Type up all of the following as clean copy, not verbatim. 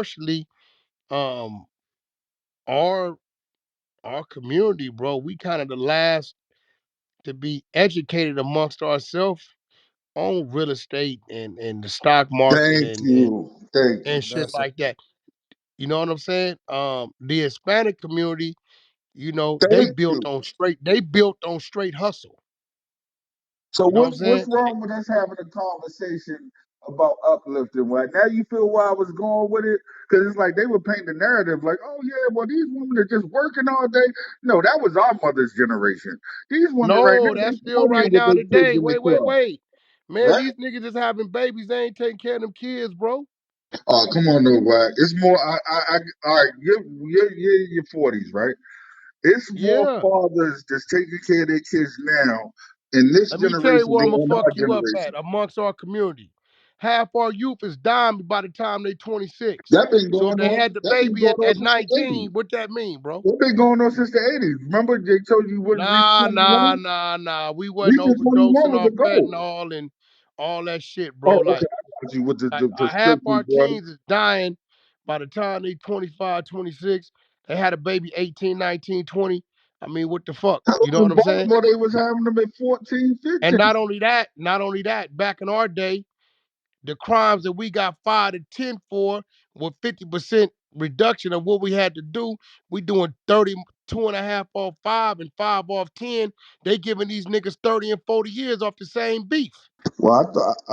unfortunately, um, our our community, bro, we kind of the last to be educated amongst ourselves on real estate and the stock market Thank you. Thank you. and shit That's a like that. You know what I'm saying? The Hispanic community, thank you. they built on straight hustle. So You know what I'm what's saying? wrong with us having a conversation about uplifting? Right now, you feel where I was going with it because it's like they were painting the narrative, like, oh yeah, well these women are just working all day. No, that was our mother's generation. These women right now, No, they that's still partying right with now their kids today. in the Wait, wait, club, wait. Man, right? these niggas is having babies. They ain't taking care of them kids, bro. Oh, come on, no, Wack. It's more. All right. You're in your 40s, right? It's more Yeah. fathers that's taking care of their kids now in this Let me tell you generation where than I'm gonna in fuck our you up generation. at amongst our community. Half our youth is dying by the time they 26. That been So if going they on. had the That been baby going on at since the 80s. 19, what that mean, bro? That been going on since the 80s. Remember, they told you you wouldn't reach Nah, nah, 21. nah, nah. We wasn't Reaching 21 overdosing was on a goal. fentanyl and all that shit, Oh, bro. okay. I got you with the Half prescription our drug. teens is dying by the time they 25, 26. They had a baby 18, 19, 20. I mean, what the fuck? Hell, You know what in I'm saying? Baltimore, they was having them at 14, And 15. not only that, back in our day, the crimes that we got 5 to 10 for with 50% reduction of what we had to do. We doing 32 and a half off 5 and 5 off 10. They giving these niggas 30 and 40 years off the same beef. Well, I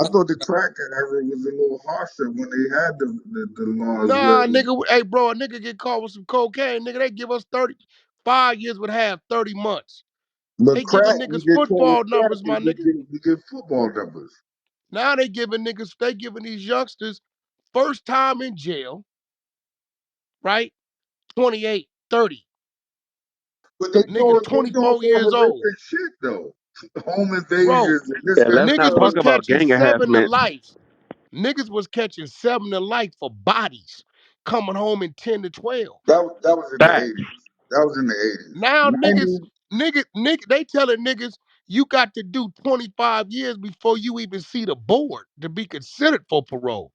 thought the crack era was a little harsher when they had the laws where Nah, nigga, hey, bro, a nigga get caught with some cocaine, nigga, they give us 35 years would have 30 months. but They giving crack, you niggas get caught with football crack, numbers, my nigga. you get football numbers. Now they giving these youngsters first time in jail, right? 28, 30. But they Niggas doing 24 more years old. horrific shit though. Home Bro, invasions and this, Yeah, that, and let's the not niggas talk was third. about catching gang 7 to harassment. life. Niggas was catching 7 to life for bodies coming home in 10 to 12. That was in the Facts. 80s. That was in the 80s. Now niggas, 90s. they telling niggas you got to do 25 years before you even see the board to be considered for parole.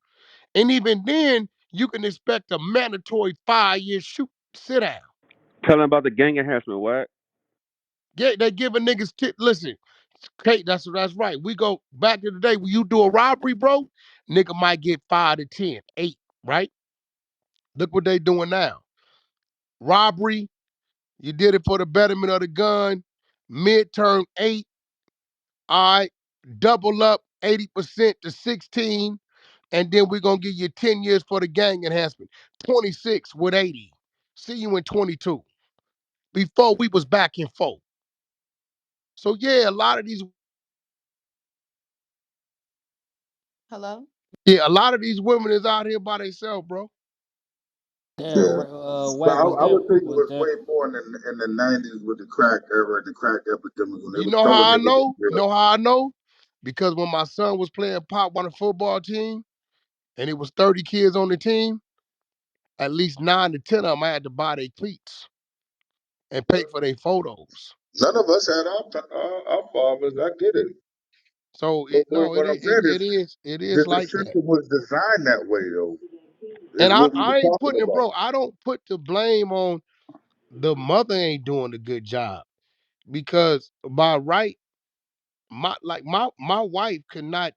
And even then, you can expect a mandatory 5 year shoot sit down. Tell them about the gang harassment. What? They giving niggas listen, Kate, that's right. We go back to the day when you do a robbery, bro, nigga might get 5 to 10, 8, right? Look what they doing now. Robbery, you did it for the betterment of the gun. Midterm 8, all right, double up 80% to 16, and then we're gonna give you 10 years for the gang enhancement. 26 with 80. See you in 22. Before we was back and forth. So yeah, Hello? a lot of these women is out here by themselves, bro. Yeah. But Wack, I would think it was was that way more in the 90s with the crack era, the crack epidemic when they You was know throwing how I niggas know? in You jail. know how I know? Because when my son was playing pop on the football team and it was 30 kids on the team, at least 9 to 10 of them I had to buy their cleats and pay for their photos. None of us had our fathers. I get it. So But it no, what it I'm is saying it is is it is that the like that. system was designed that way, though, And is what we I were ain't talking putting it, about. bro. I don't put the blame on the mother ain't doing a good job because by right, my wife could not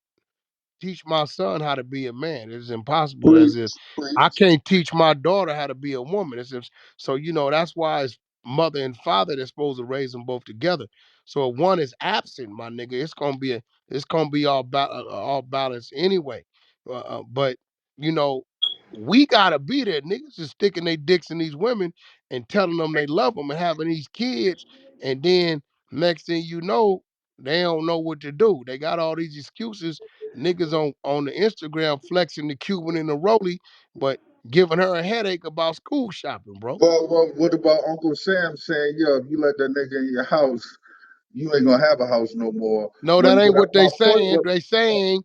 teach my son how to be a man. It's impossible. As if Preach, I preach. can't teach my daughter how to be a woman. So that's why it's mother and father that's supposed to raise them both together. So if one is absent, my nigga, it's gonna be all balanced anyway. But you know, we gotta be there. Niggas is sticking their dicks in these women and telling them they love them and having these kids, and then next thing you know, they don't know what to do. They got all these excuses. Niggas on the Instagram flexing the Cuban and the Rolly, but giving her a headache about school shopping, bro. Well, what about Uncle Sam saying, "Yo, if you let that nigga in your house, you ain't gonna have a house no more." No, that When ain't what what they my point saying. was, They saying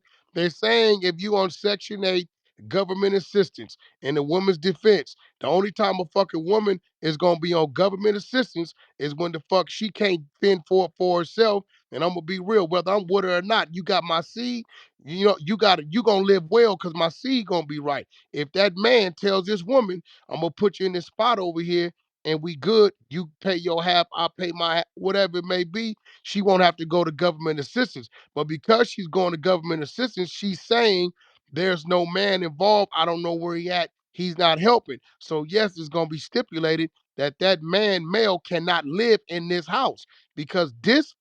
if you on Section 8 government assistance. In the woman's defense, the only time a fucking woman is gonna be on government assistance is when the fuck she can't fend for herself. And I'm gonna be real, whether I'm with her or not, you got my seed, you gonna live well because my seed gonna be right. If that man tells this woman, I'm gonna put you in this spot over here and we good, you pay your half, I pay my half, whatever it may be, she won't have to go to government assistance. But because she's going to government assistance, she's saying there's no man involved. I don't know where he at. He's not helping. So yes, it's going to be stipulated that that man, male, cannot live in this house because this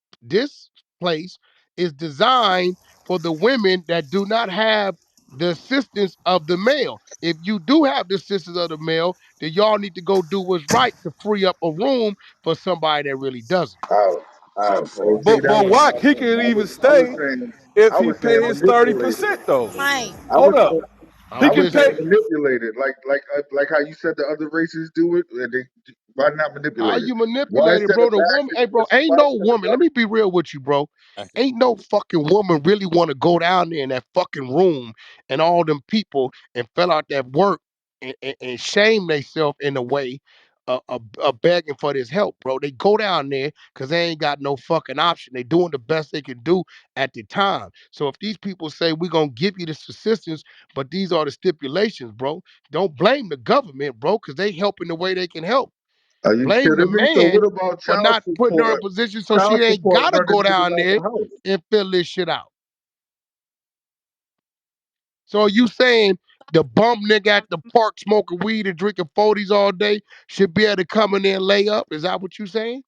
place is designed for the women that do not have the assistance of the male. If you do have the assistance of the male, then y'all need to go do what's right to free up a room for somebody that really doesn't. Oh, That part. see, But Wack, he can even stay if I he was saying pay his manipulated. 30% though. Right. I Hold was up. saying, He I I'm can was just saying pay. manipulated, like how you said the other races do it. Why not how manipulated? you Why manipulated, instead of bro? The woman, bashing? hey, bro, ain't Why no instead of woman. Let me be real with you, bro. Ain't no fucking woman really want to go down there in that fucking room and all them people and fill out that work and shame themselves in a way begging for this help, bro. They go down there because they ain't got no fucking option. They doing the best they can do at the time. So if these people say we're gonna give you this assistance, but these are the stipulations, bro, don't blame the government, bro, because they helping the way they can help. are you Blame the kidding me? So what man about for child not putting her in a support? position so Child she ain't support gotta running go niggas down out there the house. and fill this shit out. So are you saying the bum nigga at the park smoking weed and drinking 40s all day should be able to come in there and lay up? Is that what you saying?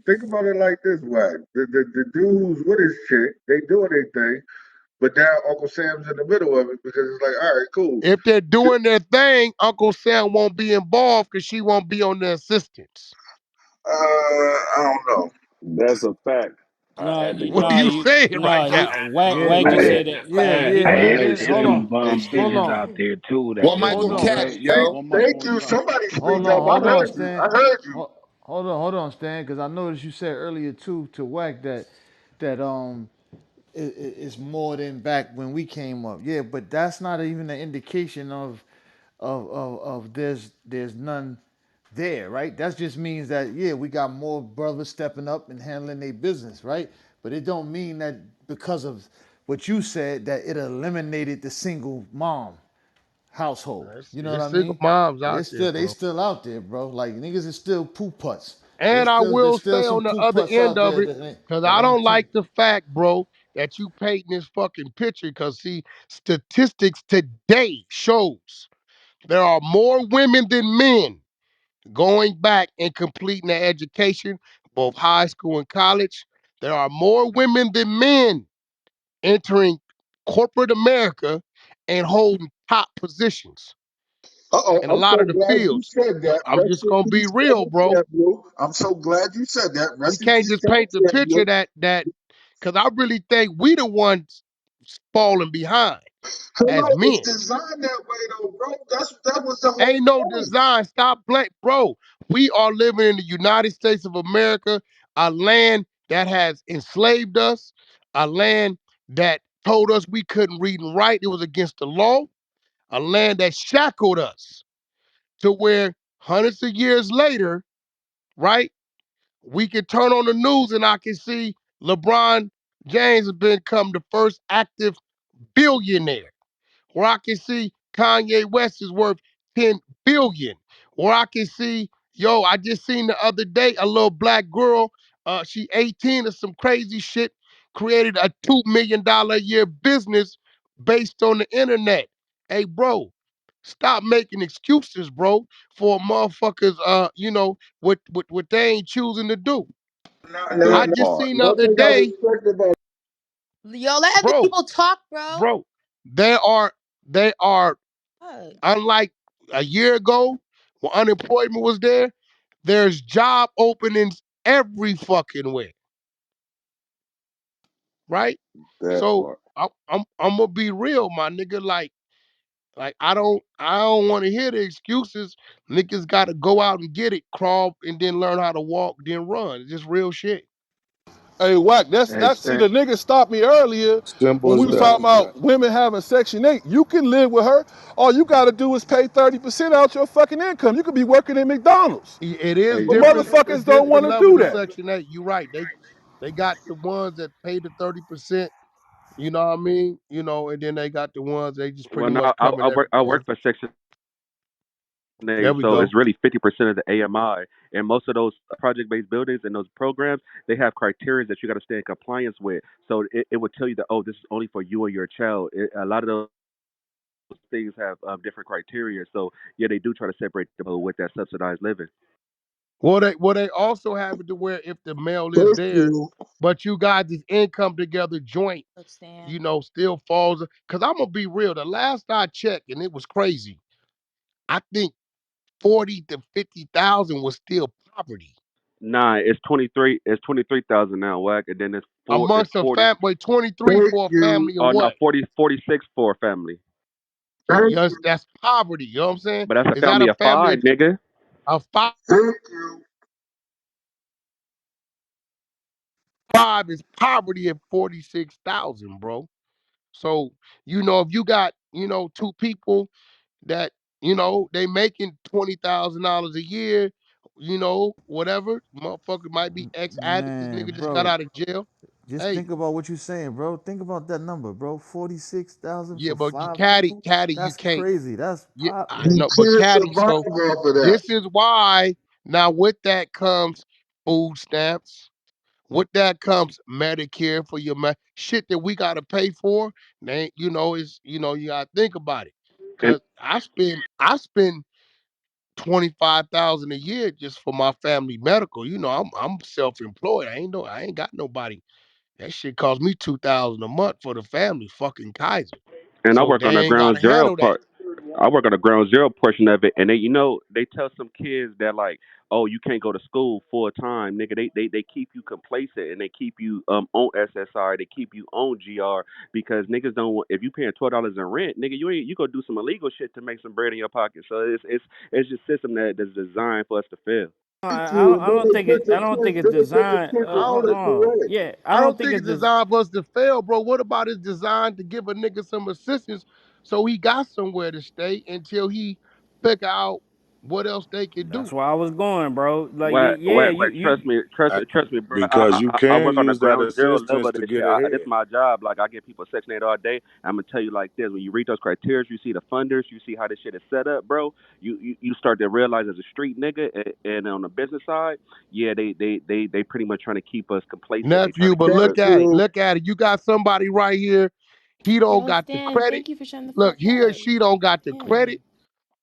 Think about it like this way: the dude who's with his chick, they doing their thing, but now Uncle Sam's in the middle of it because it's like, all right, cool. If they're doing their thing, Uncle Sam won't be involved because she won't be on the assistance. I don't know. That's a fact. I No, had to What are go. no, you you saying right no, now? you Wack Yeah, Wack just yeah, Man, said that. yeah, He yeah. Hey, And it's then it's hold them on, bum hold bitches on, out there too that One be mic hold on doing on. Cat, that. Thank, yo. One mic thank on you. John. Somebody Hold speak up. on, I hold on, heard you. Stan. I heard you. Hold on, Stan, because I noticed you said earlier too to Wack that it's more than back when we came up. Yeah, but that's not even an indication of there's none there, right? That just means that yeah, we got more brothers stepping up and handling their business, right? But it don't mean that because of what you said that it eliminated the single mom household. You know what It's I single mean? moms They out there, still they bro. still out there, bro. Like niggas is still poo putts. And I There's will still say some on the poo other putts end out of there it, because I that don't ain't too. like the fact, bro, that you painting this fucking picture. Because see, statistics today shows there are more women than men going back and completing their education, both high school and college. There are more women than men entering corporate America and holding top positions Uh-oh, in a I'm lot so of the glad you fields. said that. I'm Rest just in gonna be peace, real, Cousin bro. Cam, Blue. I'm so glad you said that. We Rest in can't peace, just Cousin paint the Cam, picture Blue. that because I really think we the ones falling behind as Hello, it's men. designed that way though, bro. That was the whole Ain't no point. design. Stop blank, bro. We are living in the United States of America, a land that has enslaved us, a land that told us we couldn't read and write. It was against the law, a land that shackled us to where hundreds of years later, right? We can turn on the news and I can see LeBron James has become the first active billionaire. Where I can see Kanye West is worth 10 billion. Where I can see, yo, I just seen the other day a little black girl, she 18 or some crazy shit, created a $2 million a year business based on the internet. Hey, bro, stop making excuses, bro, for motherfuckers, what they ain't choosing to do. Now, I That just part. seen the one other thing I day, respect about Yo, let other bro, people talk, bro. bro, they are Fuck. unlike a year ago when unemployment was there, there's job openings every fucking way, right? That So part. I'm gonna be real, my nigga. Like I don't want to hear the excuses. Niggas gotta go out and get it, crawl, and then learn how to walk, then run. It's just real shit. Hey, Wack, Hey, see the nigga stopped me earlier Simple when we as was that. talking about women having Section 8. You can live with her. All you gotta do is pay 30% out your fucking income. You could be working at McDonald's. It is hey, But different. It's motherfuckers don't different wanna levels do of that. Section 8. You're right. They got the ones that pay the 30%, you know what I mean? You know, and then they got the ones they just pretty Well, no, much covering I everything. work for Section 8, There we so go. it's really 50% of the AMI. And most of those project-based buildings and those programs, they have criteria that you got to stay in compliance with. So it would tell you that, oh, this is only for you and your child. A lot of those things have different criteria. So yeah, they do try to separate the with that subsidized living. Well, they also have it to where if the male is thank there, you. but you got this income together joint, Understand. you know, still falls. Cause I'm gonna be real. The last I checked, and it was crazy. I think 40 to 50,000 was still poverty Nah, it's 23. It's 23,000 now, whack, and then it's amongst a 40. family. 23 Thank for a you. family of Oh no, what? 46 for a family. Thank Yes, you. that's poverty. You know what I'm saying? But that's a Is that family a of family five, nigga. of Thank you. five is poverty at 46,000, bro. So you know if you got two people that they making $20,000 a year, whatever. Motherfucker might be ex addict. This Man, nigga just got bro, out of jail. just Hey, think about what you're saying, bro. Think about that number, bro. 46,000 yeah, for but you five caddy, people. caddy, you That's can't. crazy. That's Yeah, pop. I You know, but can't caddy. survive So off of that. this is why now with that comes food stamps. With that comes Medicare for your shit that we gotta pay for. They, is you gotta think about it. And Cause I spend 25,000 a year just for my family medical. I'm self-employed. I ain't got nobody. That shit cost me 2,000 a month for the family, fucking Kaiser. I So work on they the ain't ground gotta zero handle that. part. I work on the ground zero portion of it, and they tell some kids that like, oh, you can't go to school full time, nigga. They keep you complacent and they keep you on SSR, they keep you on GR because niggas don't want if you paying $12 in rent, nigga, you go do some illegal shit to make some bread in your pocket. So it's just system that's designed for us to fail. Thank you. And then I don't think it's then they put the designed. kids I out don't at correct. Yeah, I I don't don't think think it's it's designed for us to fail, bro. What about it's designed to give a nigga some assistance so he got somewhere to stay until he figure out what else they can That's do. where I was going, bro. Like, yeah, What? Trust me, I- trust me, bro. because you I can work on the use that ground zero assistance level of to this get shit. This ahead. is my job. Like I get people Section 8 all day. I'm gonna tell you like this: when you read those criteria, you see the funders, you see how this shit is set up, bro. You start to realize as a street nigga, and on the business side, yeah, they pretty much trying to keep us complacent. They trying Nephew, to but keep Thank us. look at it. you. Look at it. You got somebody right here. He don't Yo, got the Stan, credit. thank you for shutting the Look, fuck he or up. she don't got the Yeah. credit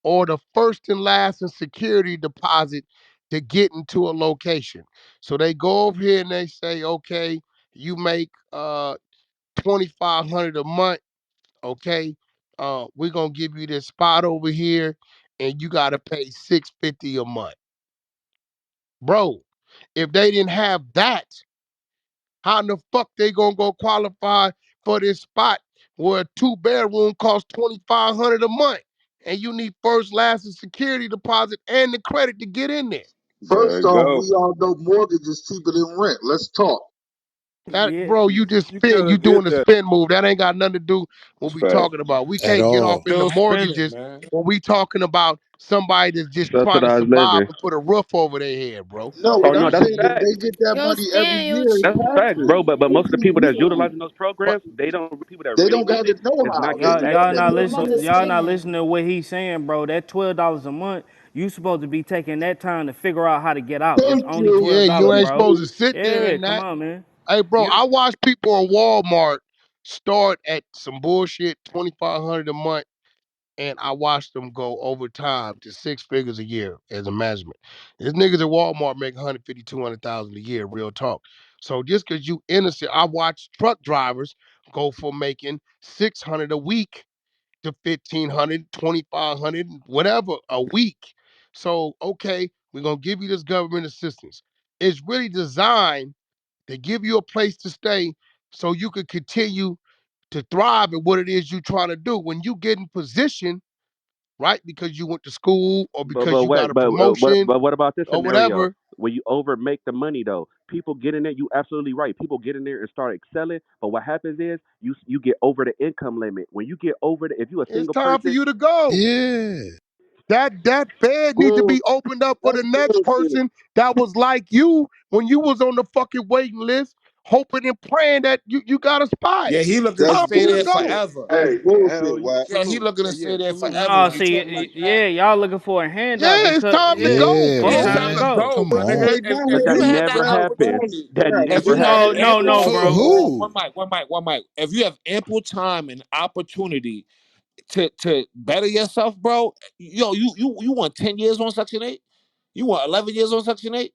or the first and last and security deposit to get into a location. So they go over here and they say, okay, you make 2,500 a month, okay? We're gonna give you this spot over here, and you gotta pay 650 a month. Bro, if they didn't have that, how in the fuck they gonna go qualify for this spot where a two-bedroom costs 2,500 a month? And you need first, last, and security deposit and the credit to get in there. There First you off, go. we all know mortgage is cheaper than rent. Let's talk. That yeah, bro, you just You spin. You could doing get a that. spin move. That ain't got nothing to do with what we Fact. talking about. We at can't get off all. in the Still spinning, mortgages man. when we talking about somebody that's just trying to Subsidized survive living. and put a roof over their head, bro. No, Oh what no, I'm that's saying, if fact. they get that Yo, money every Stan, yo, year in That's chill. fact, taxes, bro. Calm But most of the every people that's year, utilizing those But programs, they don't. People that they really don't got need to it, know it's how. not They getting y'all the got y'all to not assistance. I'm about listening. to Y'all not spin. listening to what he's saying, bro. That $12 a month, you supposed to be taking that time to figure out how to get out. It's thank only you, yeah, twelve you dollars, thank ain't bro. supposed to you. sit there Yeah, in come that. on, man. Hey, bro, You I watch people in Walmart start at some bullshit 2,500 a month, and I watched them go over time to six figures a year as a management. There's niggas at Walmart make 150, 200,000 a year, real talk. So just because you innocent, I watch truck drivers go from making 600 a week to 1,500, 2,500, whatever a week. So, okay, we're going to give you this government assistance. It's really designed to give you a place to stay so you can continue to thrive at what it is you're trying to do. When you get in position, right, because you went to school or because you got a promotion But what about this or scenario? whatever. when you over make the money though, people get in there. You absolutely right. People get in there and start excelling. But what happens is you get over the income limit. When you get over the, if you a It's single time for person, you to go. Yeah. That bed need to Bull, be opened up for that's the next bullshit. person that was like you when you was on the fucking waiting list, hoping and praying that you got a spot. Yeah, he It's looking to That's time for stay you to there bullshit. go. forever. That's hey, bullshit, hell, Wack. Yeah, he salute. looking to Yeah, stay there salute. forever. No, When he talk see, like that, yeah, y'all looking for a handout Yeah, it's because time to yeah, go, Yeah, it's it's bro. time to time to man. go. go. Come But on. They nigga, down if here That you have eating that never fried happened. rice. opportunity, That Right. if never you have No, happened. no, ample no, For time, bro. hold on, who? one mic. If you have ample time and opportunity to better yourself, bro, yo, you want 10 years on Section 8? You want 11 years on Section 8?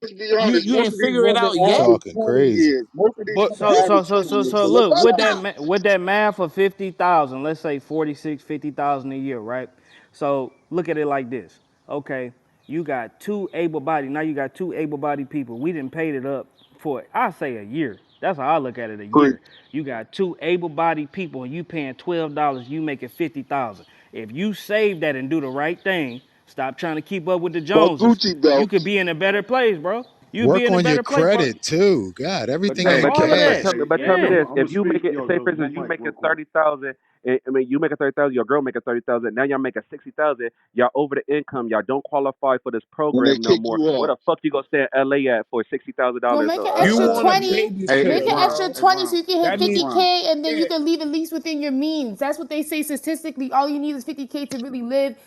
Let's be honest. You Most ain't of these figure it women out You yet? average talking 20 crazy. years. Most of these But women So so average so 20 so years. so So let's look be with honest. that math for 50,000, let's say 46, 50,000 a year, right? So look at it like this. Okay, you got two able-bodied. Now you got two able-bodied people. We didn't paid it up for I say a year. That's how I look at it. A Preach. year. You got two able-bodied people, and you paying $12. You making 50,000. If you save that and do the right thing, stop trying to keep up with the But Joneses. Gucci You could belts. be in a better place, bro. You be Work in a on your better place, bro. credit too. God, But everything tell, Hey, ain't All hey, of hey, that. cash. tell me, hey, but hey, tell me Yeah. this: I'm if gonna you speak, make it, say for instance, one you mic real making quick. 30,000, I mean, you making 30,000, your girl making 30,000. Now y'all making 60,000. Y'all over the income. Y'all don't qualify for this When they program no kick more. you Where off. the fuck you gonna stay in LA at for Well, $60,000 make an You extra want a a year? 20. Hey, Make babysitter, an Brown. extra bro. Hey, 20 so Brown. you can hit That means 50K and then you yeah. can leave at least within your means. That's what they say statistically. All you need is 50K to really live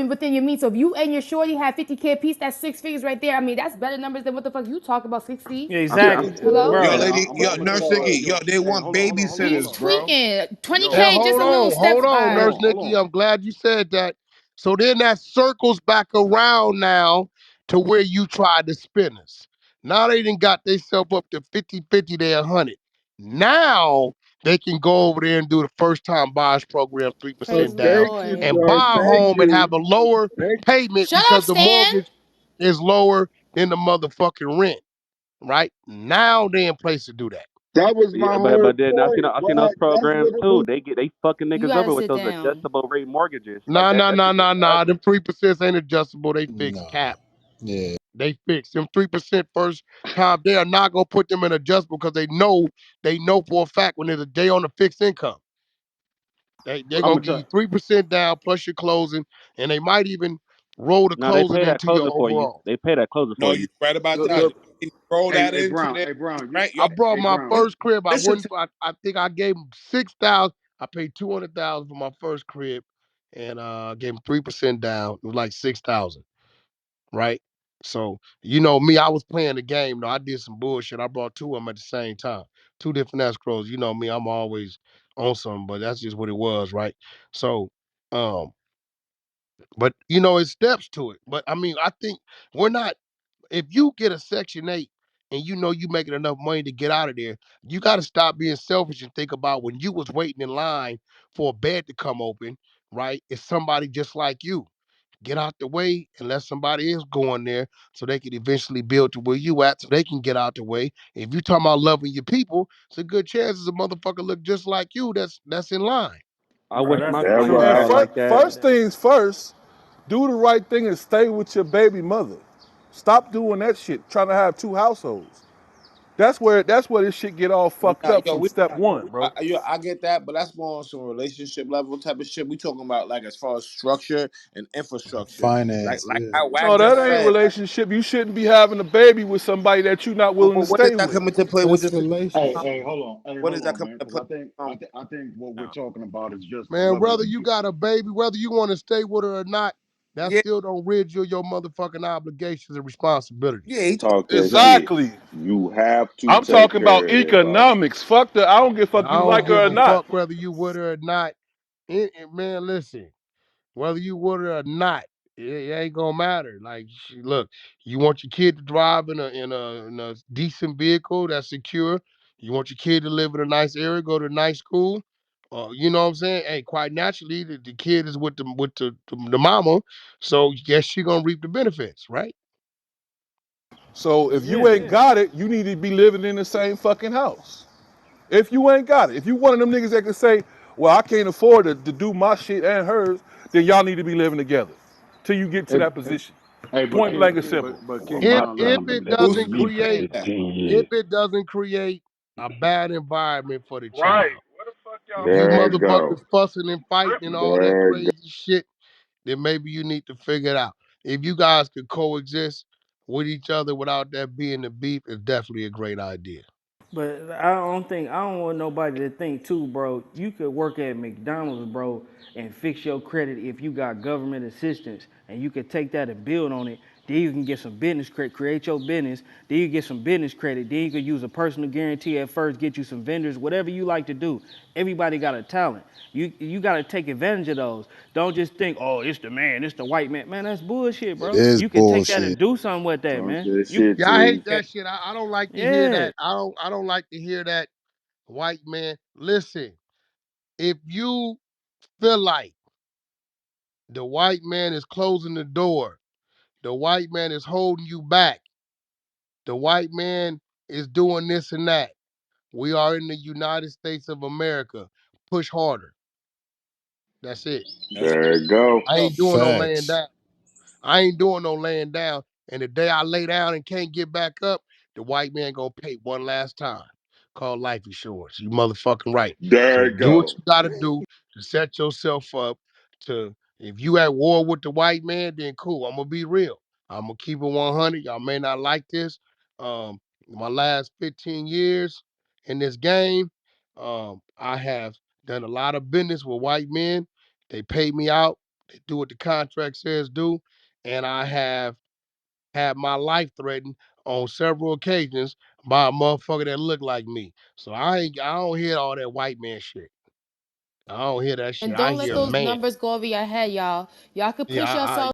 within your means. So if you and your shorty have 50K a piece, that's six figures right there. I mean, that's better numbers than what the fuck you talk about 60. Yeah, I'm saying, exactly, Hello? Yo, bro. Yeah, lady, I'm yo, gonna tell Nurse you Nikki, right. yo, they Hey, want He's babysitters, bro. tweaking. Yo, And 20K, just hold a little on, steps. hold All on, Nurse right. hold Nikki. on. I'm glad you said that. So then that circles back around now to where you tried to spin us. Now they done got themselves up to 50-50, they 100. Now they can go over there and do the first time buyers program Praise 3% the down Thank you, Lord. and sir. buy a Thank home and you. have a lower Thank payment Shut up, because the Stan. mortgage is lower than the motherfucking rent, right? Now they in place to do that. That was my yeah, whole but then point. I seen those Why? That's programs what it too. was. They fucking You niggas gotta over with sit those down. adjustable rate mortgages. Like Nah, nah, that nah, shit gets nah, nah. ugly. Them 3% ain't adjustable. They fixed Nah. cap. Yeah. They fixed them 3% first time. They are not gonna put them in adjustable because they know for a fact when there's a day on the fixed income, they're I'm gonna gonna give tell. you 3% down plus your closing, and they might even roll the Now they closing pay that into your closing for you. overall. They pay that closing no, for you you. right about Look, that. look. They roll Hey, that hey, into Brown. their Hey, Brown. You. right. Yo, I brought Hey, my Brown. first crib. I listen wouldn't. to I think I gave them 6,000. I paid 200,000 for my first crib, and gave them 3% down. It was like 6,000. Right? So, you know me, I was playing the game. Though I did some bullshit. I brought two of them at the same time, two different escrows. You know me, I'm always on something, but that's just what it was, right? So, um, but you know, it's steps to it. But I mean, I think we're not. If you get a Section 8 and you know you making enough money to get out of there, you got to stop being selfish and think about when you was waiting in line for a bed to come open, right? It's somebody just like you. Get out the way and let somebody else go in there so they can eventually build to where you at so they can get out the way. If you talking about loving your people, it's a good chance a motherfucker look just like you that's in line. I Bro, wish that's my the That clients truth, man, had right. bro. like that. first things first, do the right thing and stay with your baby mother. Stop doing that shit, trying to have two households. That's where this shit get all we fucked not up yo from we step not one, bro. yo I get that, but that's more on some relationship level type of shit. We talking about like as far as structure and infrastructure, like Finance. Yeah. how Wack No, that just ain't said. relationship. You shouldn't be having a baby with somebody that you're not willing to What does stay that with. come into play with That's this? Hey, relationship. hey, hold on. Hey, What does hold that on, come man. into Because play? I think what we're talking about is just Man, whether whether you got a baby, whether you want to stay with her or not, that Yeah, still don't rid you of your motherfucking obligations and responsibilities. yeah. He talking. Talk that shit. Exactly. You have to I'm take talking about care of that, bro. economics. Fuck the. I don't give a fuck I you don't like give her or a not. fuck whether you with her or not. Man, listen. Whether you with her or not, it ain't gonna matter. Like, look, you want your kid to drive in a decent vehicle that's secure. You want your kid to live in a nice area, go to a nice school. You know what I'm saying? Hey, quite naturally, the kid is with the mama, so yes, she gonna reap the benefits, right? So if you Yeah. ain't got it, you need to be living in the same fucking house. If you ain't got it, if you one of them niggas that can say, "Well, I can't afford to do my shit and hers," then y'all need to be living together till you get to if that if position. Hey, but Point King, blank and but simple. but Well, King, my now look, If son been it living Boosie with doesn't me for create, that. 15 if years. it doesn't create a bad environment for the Right. child, What the fuck y'all if you mean? There you go. motherfuckers fussing and fighting and all that There you go. crazy shit, then maybe you need to figure it out. If you guys could coexist with each other without that being the beef, it's definitely a great idea. But I don't want nobody to think too, bro. You could work at McDonald's, bro, and fix your credit if you got government assistance, and you could take that and build on it. Then you can get some business credit, create your business. Then you get some business credit. Then you could use a personal guarantee at first, get you some vendors, whatever you like to do. Everybody got a talent. You got to take advantage of those. Don't just think, oh, it's the man, it's the white man. Man, that's bullshit, It bro. is You can take that and bullshit. do something with that, Talk man. that You shit, Yeah, I hate T. that shit. I don't like to hear yeah. that. I don't like to hear that white man. Listen, if you feel like the white man is closing the door, the white man is holding you back, the white man is doing this and that. We are in the United States of America. Push harder. That's it. That's There you go. I ain't doing no laying Facts. down. I ain't doing no laying down. And the day I lay down and can't get back up, the white man gonna pay one last time. Called life insurance. You motherfucking right. There So you do what go. you gotta do to set yourself up to if you at war with the white man, then cool. I'm gonna be real. I'm gonna keep it 100. Y'all may not like this. My last 15 years in this game, I have done a lot of business with white men. They pay me out. They do what the contract says do, and I have had my life threatened on several occasions by a motherfucker that look like me. So I don't hear all that white man shit. I don't hear that shit. And I don't let hear those Fact. man. numbers go over your head, y'all. Y'all could Yeah, push yourself